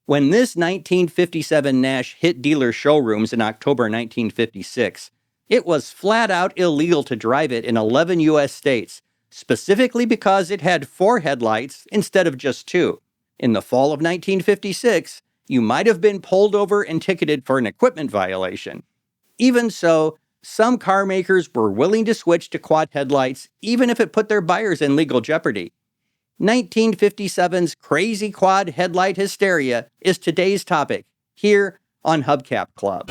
When this 1957 Nash hit dealer showrooms in October 1956, it was flat out illegal to drive it in 11 U.S. states, specifically because it had 4 headlights instead of just 2. In the fall of 1956, you might have been pulled over and ticketed for an equipment violation. Even so, some car makers were willing to switch to quad headlights even if it put their buyers in legal jeopardy. 1957's crazy quad headlight hysteria is today's topic, here on Hubcap Club.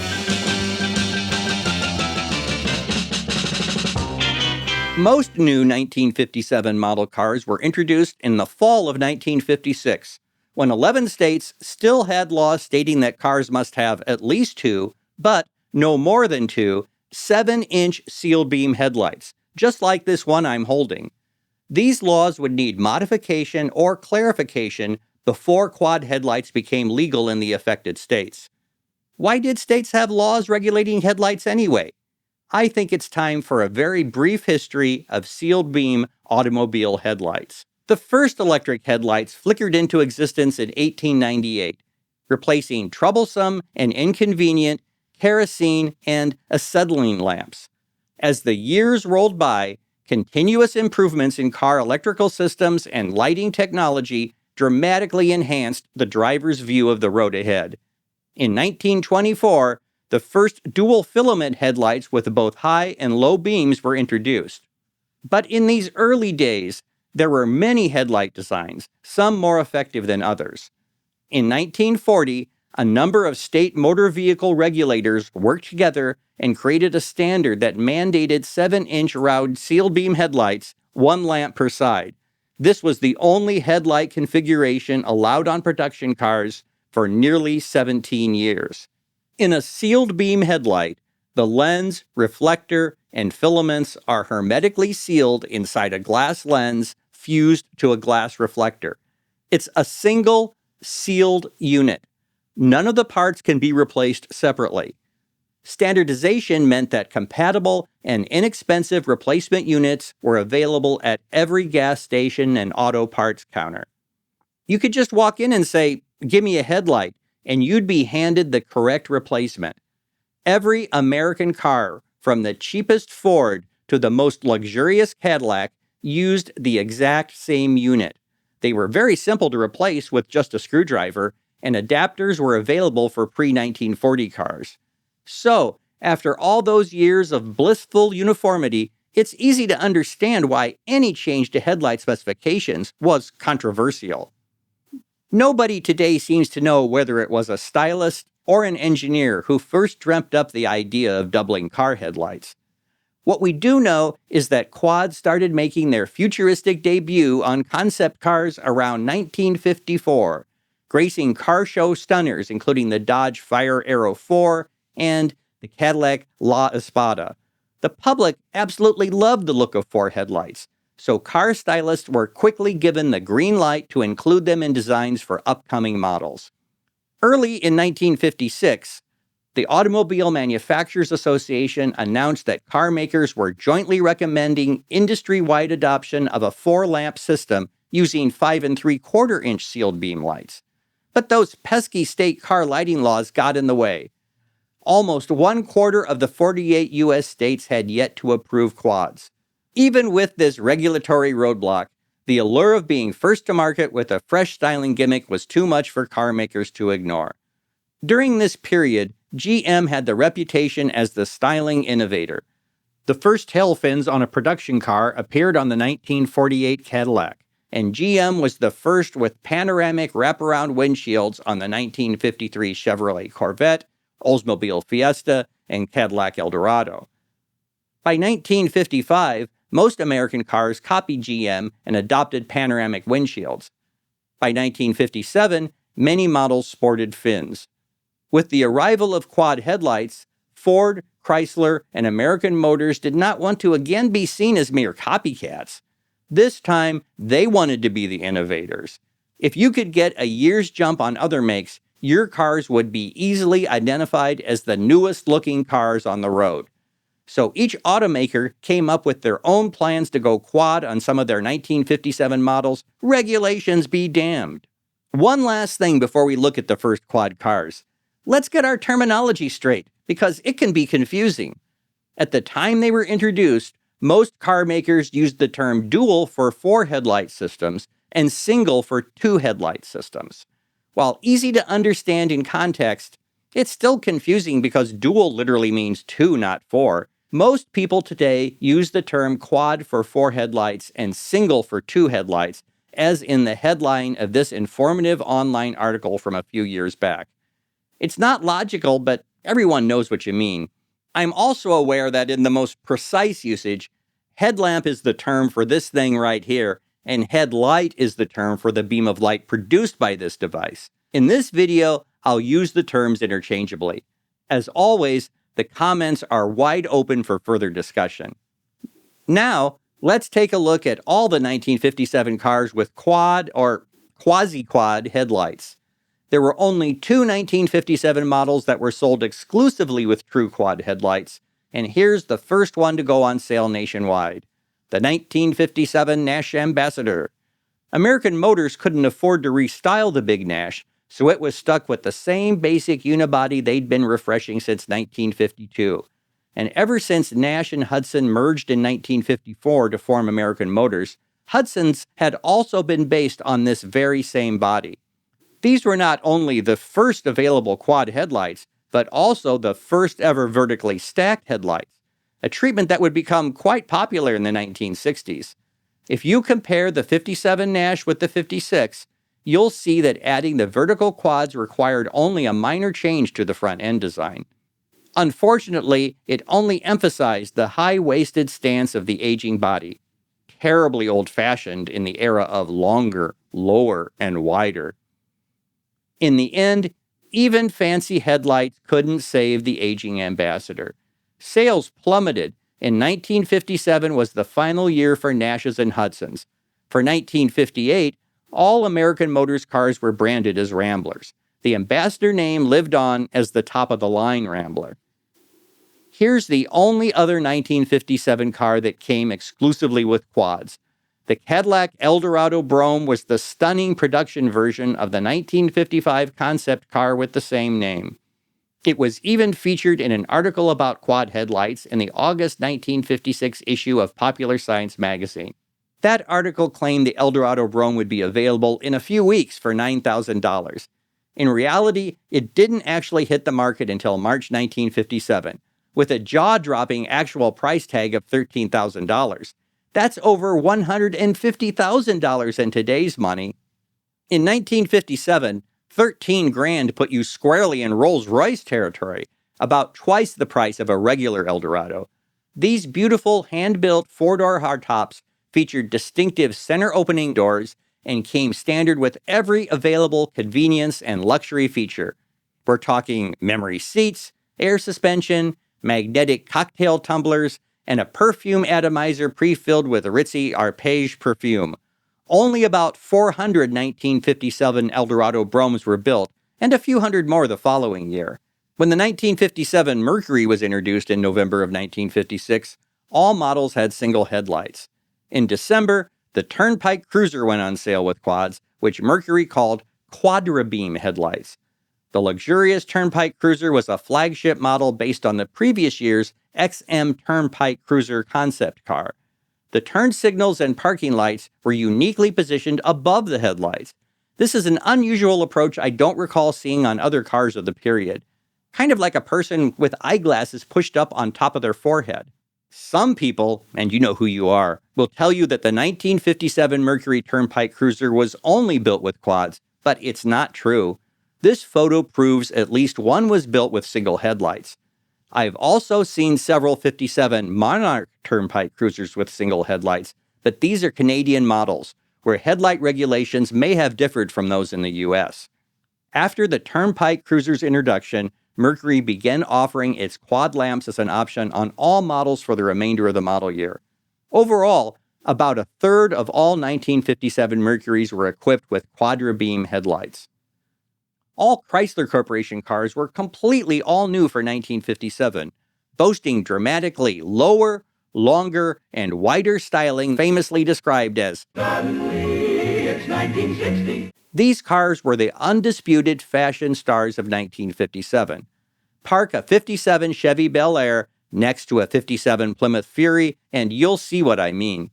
Most new 1957 model cars were introduced in the fall of 1956, when 11 states still had laws stating that cars must have at least 2, but no more than 2, 7-inch sealed beam headlights, just like this one I'm holding. These laws would need modification or clarification before quad headlights became legal in the affected states. Why did states have laws regulating headlights anyway? I think it's time for a very brief history of sealed beam automobile headlights. The first electric headlights flickered into existence in 1898, replacing troublesome and inconvenient kerosene and acetylene lamps. As the years rolled by, continuous improvements in car electrical systems and lighting technology dramatically enhanced the driver's view of the road ahead. In 1924, the first dual-filament headlights with both high and low beams were introduced. But in these early days, there were many headlight designs, some more effective than others. In 1940, a number of state motor vehicle regulators worked together and created a standard that mandated 7-inch round sealed beam headlights, 1 lamp per side. This was the only headlight configuration allowed on production cars for nearly 17 years. In a sealed beam headlight, the lens, reflector, and filaments are hermetically sealed inside a glass lens fused to a glass reflector. It's a single, sealed unit. None of the parts can be replaced separately. Standardization meant that compatible and inexpensive replacement units were available at every gas station and auto parts counter. You could just walk in and say, "Give me a headlight," and you'd be handed the correct replacement. Every American car, from the cheapest Ford to the most luxurious Cadillac, used the exact same unit. They were very simple to replace with just a screwdriver, and adapters were available for pre-1940 cars. So, after all those years of blissful uniformity, it's easy to understand why any change to headlight specifications was controversial. Nobody today seems to know whether it was a stylist or an engineer who first dreamt up the idea of doubling car headlights. What we do know is that quads started making their futuristic debut on concept cars around 1954, gracing car show stunners including the Dodge Fire Aero 4 and the Cadillac La Espada. The public absolutely loved the look of 4 headlights, so car stylists were quickly given the green light to include them in designs for upcoming models. Early in 1956, the Automobile Manufacturers Association announced that car makers were jointly recommending industry-wide adoption of a 4-lamp system using 5 3/4-inch sealed beam lights. But those pesky state car lighting laws got in the way. Almost 1/4 of the 48 U.S. states had yet to approve quads. Even with this regulatory roadblock, the allure of being first to market with a fresh styling gimmick was too much for car makers to ignore. During this period, GM had the reputation as the styling innovator. The first tail fins on a production car appeared on the 1948 Cadillac, and GM was the first with panoramic wraparound windshields on the 1953 Chevrolet Corvette, Oldsmobile Fiesta, and Cadillac Eldorado. By 1955, most American cars copied GM and adopted panoramic windshields. By 1957, many models sported fins. With the arrival of quad headlights, Ford, Chrysler, and American Motors did not want to again be seen as mere copycats. This time, they wanted to be the innovators. If you could get a year's jump on other makes, your cars would be easily identified as the newest looking cars on the road. So each automaker came up with their own plans to go quad on some of their 1957 models, regulations be damned. One last thing before we look at the first quad cars. Let's get our terminology straight, because it can be confusing. At the time they were introduced, most car makers used the term dual for 4 headlight systems and single for 2 headlight systems. While easy to understand in context, it's still confusing because dual literally means 2, not 4. Most people today use the term quad for 4 headlights and single for 2 headlights, as in the headline of this informative online article from a few years back. It's not logical, but everyone knows what you mean. I'm also aware that in the most precise usage, headlamp is the term for this thing right here, and headlight is the term for the beam of light produced by this device. In this video, I'll use the terms interchangeably. As always, the comments are wide open for further discussion. Now, let's take a look at all the 1957 cars with quad or quasi-quad headlights. There were only 2 1957 models that were sold exclusively with true quad headlights, and here's the first one to go on sale nationwide. The 1957 Nash Ambassador. American Motors couldn't afford to restyle the Big Nash, so it was stuck with the same basic unibody they'd been refreshing since 1952. And ever since Nash and Hudson merged in 1954 to form American Motors, Hudson's had also been based on this very same body. These were not only the first available quad headlights, but also the first ever vertically stacked headlights, a treatment that would become quite popular in the 1960s. If you compare the 57 Nash with the 56, you'll see that adding the vertical quads required only a minor change to the front end design. Unfortunately, it only emphasized the high-waisted stance of the aging body, terribly old-fashioned in the era of longer, lower, and wider. In the end, even fancy headlights couldn't save the aging Ambassador. Sales plummeted, and 1957 was the final year for Nash's and Hudson's. For 1958, all American Motors cars were branded as Ramblers. The Ambassador name lived on as the top-of-the-line Rambler. Here's the only other 1957 car that came exclusively with quads. The Cadillac Eldorado Brougham was the stunning production version of the 1955 concept car with the same name. It was even featured in an article about quad headlights in the August 1956 issue of Popular Science magazine. That article claimed the Eldorado Brougham would be available in a few weeks for $9,000. In reality, it didn't actually hit the market until March 1957, with a jaw-dropping actual price tag of $13,000. That's over $150,000 in today's money. In 1957, 13 grand put you squarely in Rolls-Royce territory, about twice the price of a regular Eldorado. These beautiful hand-built 4-door hardtops featured distinctive center-opening doors and came standard with every available convenience and luxury feature. We're talking memory seats, air suspension, magnetic cocktail tumblers, and a perfume atomizer pre-filled with ritzy arpège perfume. Only about 400 1957 Eldorado Broughams were built, and a few hundred more the following year. When the 1957 Mercury was introduced in November of 1956, all models had single headlights. In December, the Turnpike Cruiser went on sale with quads, which Mercury called quadra-beam headlights. The luxurious Turnpike Cruiser was a flagship model based on the previous year's XM Turnpike Cruiser concept car. The turn signals and parking lights were uniquely positioned above the headlights. This is an unusual approach I don't recall seeing on other cars of the period. Kind of like a person with eyeglasses pushed up on top of their forehead. Some people, and you know who you are, will tell you that the 1957 Mercury Turnpike Cruiser was only built with quads, but it's not true. This photo proves at least one was built with single headlights. I've also seen several 57 Monarch Turnpike Cruisers with single headlights, but these are Canadian models, where headlight regulations may have differed from those in the US. After the Turnpike Cruiser's introduction, Mercury began offering its quad lamps as an option on all models for the remainder of the model year. Overall, about a third of all 1957 Mercurys were equipped with quadra-beam headlights. All Chrysler Corporation cars were completely all new for 1957, boasting dramatically lower, longer, and wider styling famously described as Suddenly, it's 1960. These cars were the undisputed fashion stars of 1957. Park a 57 Chevy Bel Air next to a 57 Plymouth Fury, and you'll see what I mean.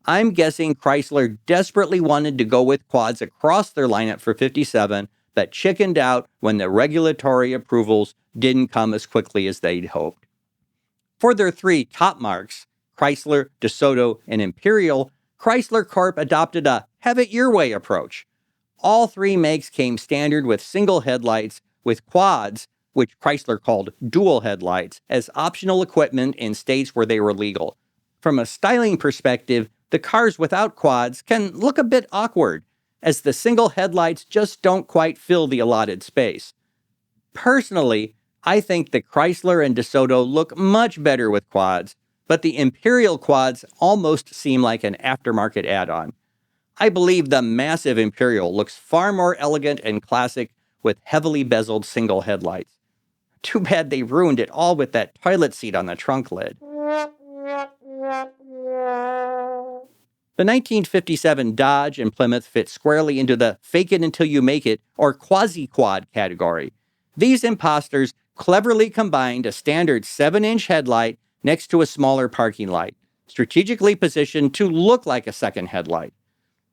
I'm guessing Chrysler desperately wanted to go with quads across their lineup for 57, but chickened out when the regulatory approvals didn't come as quickly as they'd hoped. For their three top marques, Chrysler, DeSoto, and Imperial, Chrysler Corp adopted a have-it-your-way approach. All three makes came standard with single headlights, with quads, which Chrysler called dual headlights, as optional equipment in states where they were legal. From a styling perspective, the cars without quads can look a bit awkward, as the single headlights just don't quite fill the allotted space. Personally, I think the Chrysler and DeSoto look much better with quads, but the Imperial quads almost seem like an aftermarket add-on. I believe the massive Imperial looks far more elegant and classic with heavily bezeled single headlights. Too bad they ruined it all with that toilet seat on the trunk lid. The 1957 Dodge and Plymouth fit squarely into the fake it until you make it or quasi-quad category. These imposters cleverly combined a standard 7-inch headlight next to a smaller parking light, strategically positioned to look like a second headlight.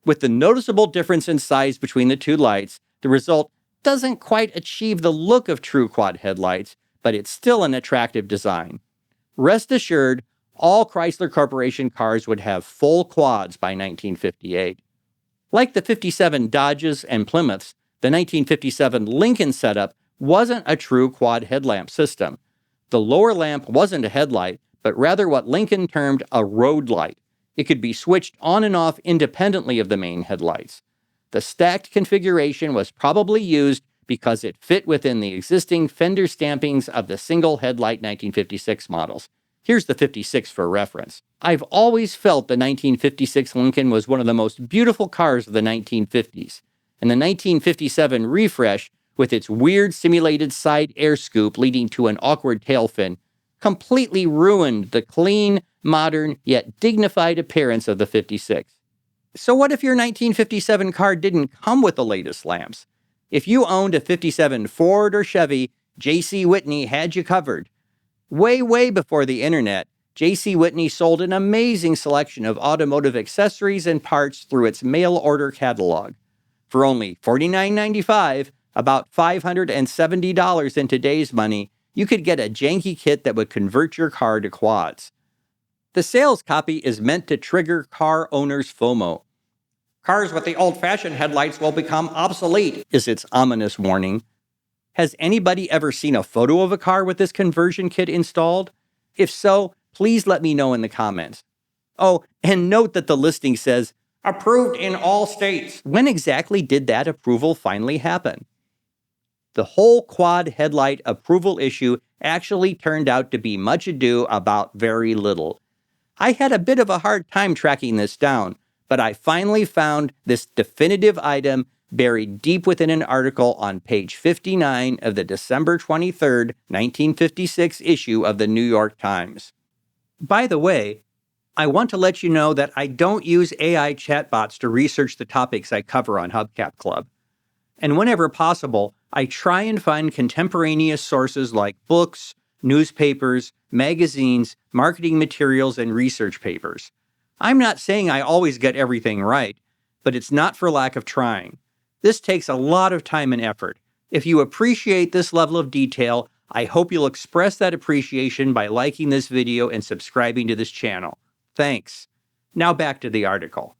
With the noticeable difference in size between the two lights, the result doesn't quite achieve the look of true quad headlights, but it's still an attractive design. Rest assured, all Chrysler Corporation cars would have full quads by 1958. Like the 57 Dodges and Plymouths, the 1957 Lincoln setup wasn't a true quad headlamp system. The lower lamp wasn't a headlight, but rather what Lincoln termed a road light. It could be switched on and off independently of the main headlights. The stacked configuration was probably used because it fit within the existing fender stampings of the single headlight 1956 models. Here's the 56 for reference. I've always felt the 1956 Lincoln was one of the most beautiful cars of the 1950s, and the 1957 refresh, with its weird simulated side air scoop leading to an awkward tail fin, completely ruined the clean, modern, yet dignified appearance of the 56. So what if your 1957 car didn't come with the latest lamps? If you owned a 57 Ford or Chevy, J.C. Whitney had you covered. Way before the internet, J.C. Whitney sold an amazing selection of automotive accessories and parts through its mail-order catalog. For only $49.95, about $570 in today's money, you could get a janky kit that would convert your car to quads. The sales copy is meant to trigger car owners' FOMO. Cars with the old-fashioned headlights will become obsolete, is its ominous warning. Has anybody ever seen a photo of a car with this conversion kit installed? If so, please let me know in the comments. Oh, and note that the listing says, approved in all states. When exactly did that approval finally happen? The whole quad headlight approval issue actually turned out to be much ado about very little. I had a bit of a hard time tracking this down, but I finally found this definitive item buried deep within an article on page 59 of the December 23, 1956 issue of the New York Times. By the way, I want to let you know that I don't use AI chatbots to research the topics I cover on Hubcap Club. And whenever possible, I try and find contemporaneous sources like books, newspapers, magazines, marketing materials, and research papers. I'm not saying I always get everything right, but it's not for lack of trying. This takes a lot of time and effort. If you appreciate this level of detail, I hope you'll express that appreciation by liking this video and subscribing to this channel. Thanks. Now back to the article.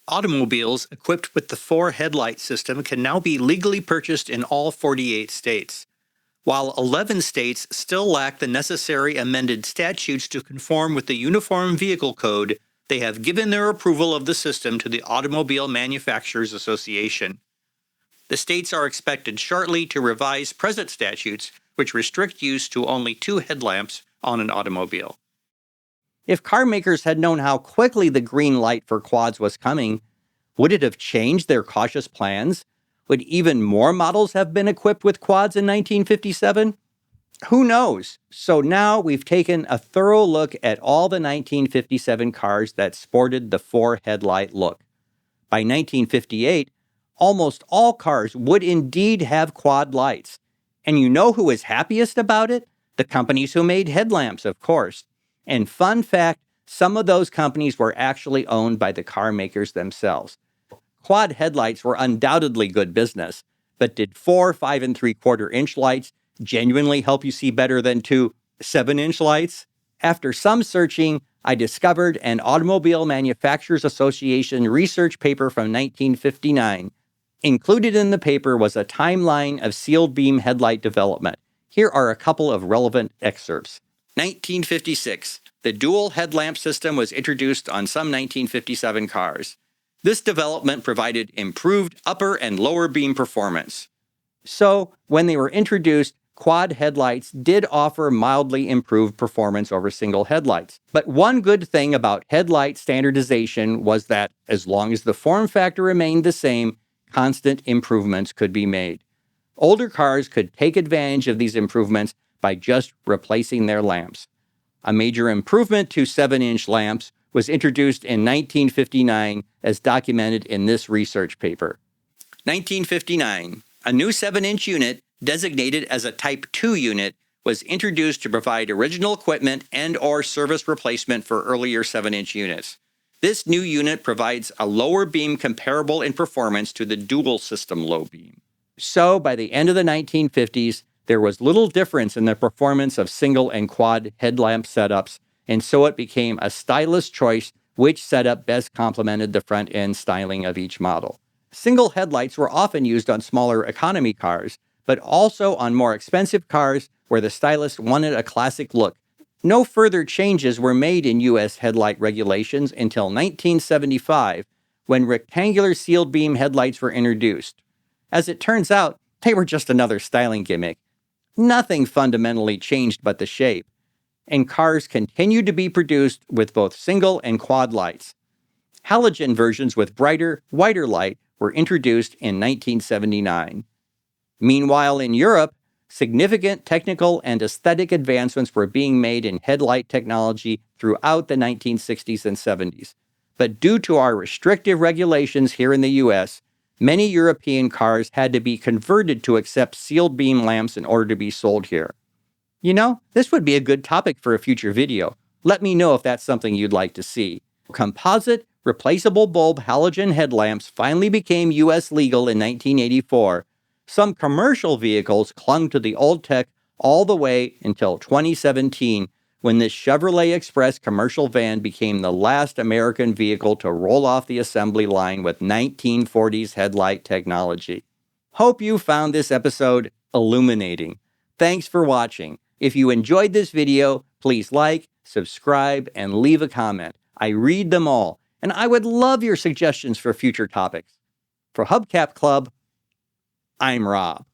Automobiles equipped with the 4-headlight system can now be legally purchased in all 48 states. While 11 states still lack the necessary amended statutes to conform with the Uniform Vehicle Code, they have given their approval of the system to the Automobile Manufacturers Association. The states are expected shortly to revise present statutes, which restrict use to only 2 headlamps on an automobile. If car makers had known how quickly the green light for quads was coming, would it have changed their cautious plans? Would even more models have been equipped with quads in 1957? Who knows? So now we've taken a thorough look at all the 1957 cars that sported the 4-headlight look. By 1958, almost all cars would indeed have quad lights. And you know who was happiest about it? The companies who made headlamps, of course. And fun fact, some of those companies were actually owned by the car makers themselves. Quad headlights were undoubtedly good business, but did 4, 5 3/4-inch lights genuinely help you see better than two 7-inch lights? After some searching, I discovered an Automobile Manufacturers Association research paper from 1959. Included in the paper was a timeline of sealed beam headlight development. Here are a couple of relevant excerpts. 1956. The dual headlamp system was introduced on some 1957 cars. This development provided improved upper and lower beam performance. So, when they were introduced, quad headlights did offer mildly improved performance over single headlights. But one good thing about headlight standardization was that, as long as the form factor remained the same, constant improvements could be made. Older cars could take advantage of these improvements by just replacing their lamps. A major improvement to 7-inch lamps was introduced in 1959, as documented in this research paper. 1959. A new 7-inch unit, designated as a Type 2 unit, was introduced to provide original equipment and/or service replacement for earlier 7-inch units. This new unit provides a lower beam comparable in performance to the dual system low beam. So, by the end of the 1950s, there was little difference in the performance of single and quad headlamp setups, and so it became a stylish choice which setup best complemented the front-end styling of each model. Single headlights were often used on smaller economy cars, but also on more expensive cars where the stylist wanted a classic look. No further changes were made in U.S. headlight regulations until 1975, when rectangular sealed beam headlights were introduced. As it turns out, they were just another styling gimmick. Nothing fundamentally changed but the shape, and cars continued to be produced with both single and quad lights. Halogen versions with brighter, whiter light were introduced in 1979. Meanwhile, in Europe, significant technical and aesthetic advancements were being made in headlight technology throughout the 1960s and 70s. But due to our restrictive regulations here in the U.S., many European cars had to be converted to accept sealed beam lamps in order to be sold here. You know, this would be a good topic for a future video. Let me know if that's something you'd like to see. Composite, replaceable bulb halogen headlamps finally became U.S. legal in 1984. Some commercial vehicles clung to the old tech all the way until 2017, when this Chevrolet Express commercial van became the last American vehicle to roll off the assembly line with 1940s headlight technology. Hope you found this episode illuminating. Thanks for watching. If you enjoyed this video, please like, subscribe, and leave a comment. I read them all, and I would love your suggestions for future topics. For Hubcap Club, I'm Rob.